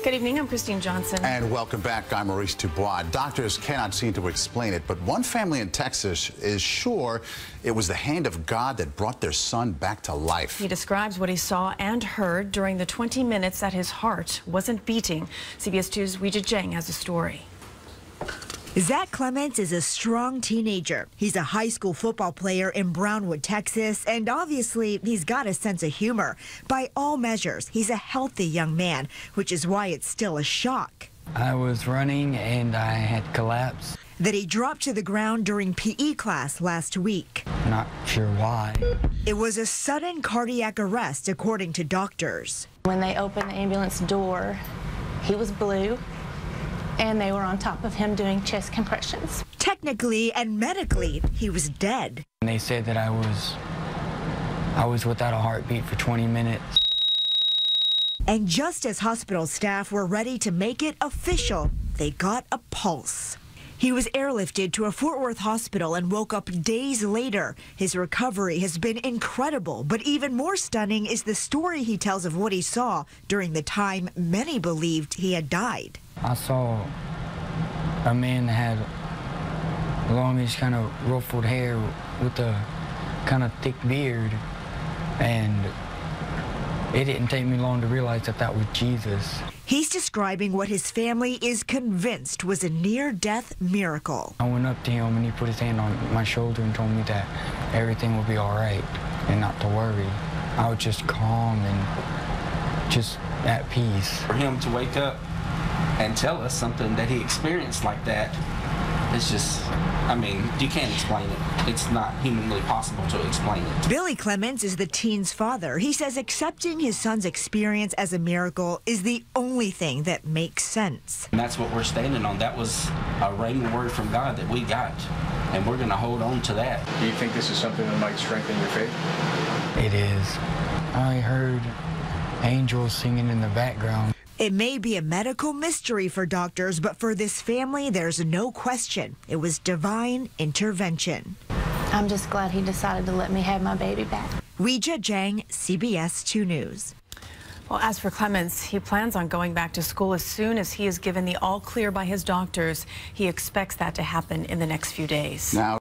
Good evening, I'm Christine Johnson. And welcome back, I'm Maurice Dubois. Doctors cannot seem to explain it, but one family in Texas is sure it was the hand of God that brought their son back to life. He describes what he saw and heard during the 20 minutes that his heart wasn't beating. CBS 2's Weijia Jiang has a story. Zach Clements is a strong teenager. He's a high school football player in Brownwood, Texas, and obviously he's got a sense of humor. By all measures, he's a healthy young man, which is why it's still a shock. I was running and I had collapsed. That he dropped to the ground during PE class last week. Not sure why. It was a sudden cardiac arrest, according to doctors. When they opened the ambulance door, he was blue, and they were on top of him doing chest compressions. Technically and medically, he was dead. And they said that I was without a heartbeat for 20 minutes. And just as hospital staff were ready to make it official, they got a pulse. He was airlifted to a Fort Worth hospital and woke up days later. His recovery has been incredible, but even more stunning is the story he tells of what he saw during the time many believed he had died. I saw a man that had longish, kind of ruffled hair with a kind of thick beard, and it didn't take me long to realize that that was Jesus. He's describing what his family is convinced was a near-death miracle. I went up to him and he put his hand on my shoulder and told me that everything would be all right and not to worry. I was just calm and just at peace. For him to wake up and tell us something that he experienced like that, it's just, I mean, you can't explain it. It's not humanly possible to explain it. Billy Clements is the teen's father. He says accepting his son's experience as a miracle is the only thing that makes sense. And that's what we're standing on. That was a rhema word from God that we got, and we're going to hold on to that. Do you think this is something that might strengthen your faith? It is. I heard angels singing in the background. It may be a medical mystery for doctors, but for this family, there's no question. It was divine intervention. I'm just glad he decided to let me have my baby back. Weijia Jiang, CBS 2 News. Well, as for Clements, he plans on going back to school as soon as he is given the all clear by his doctors. He expects that to happen in the next few days. Now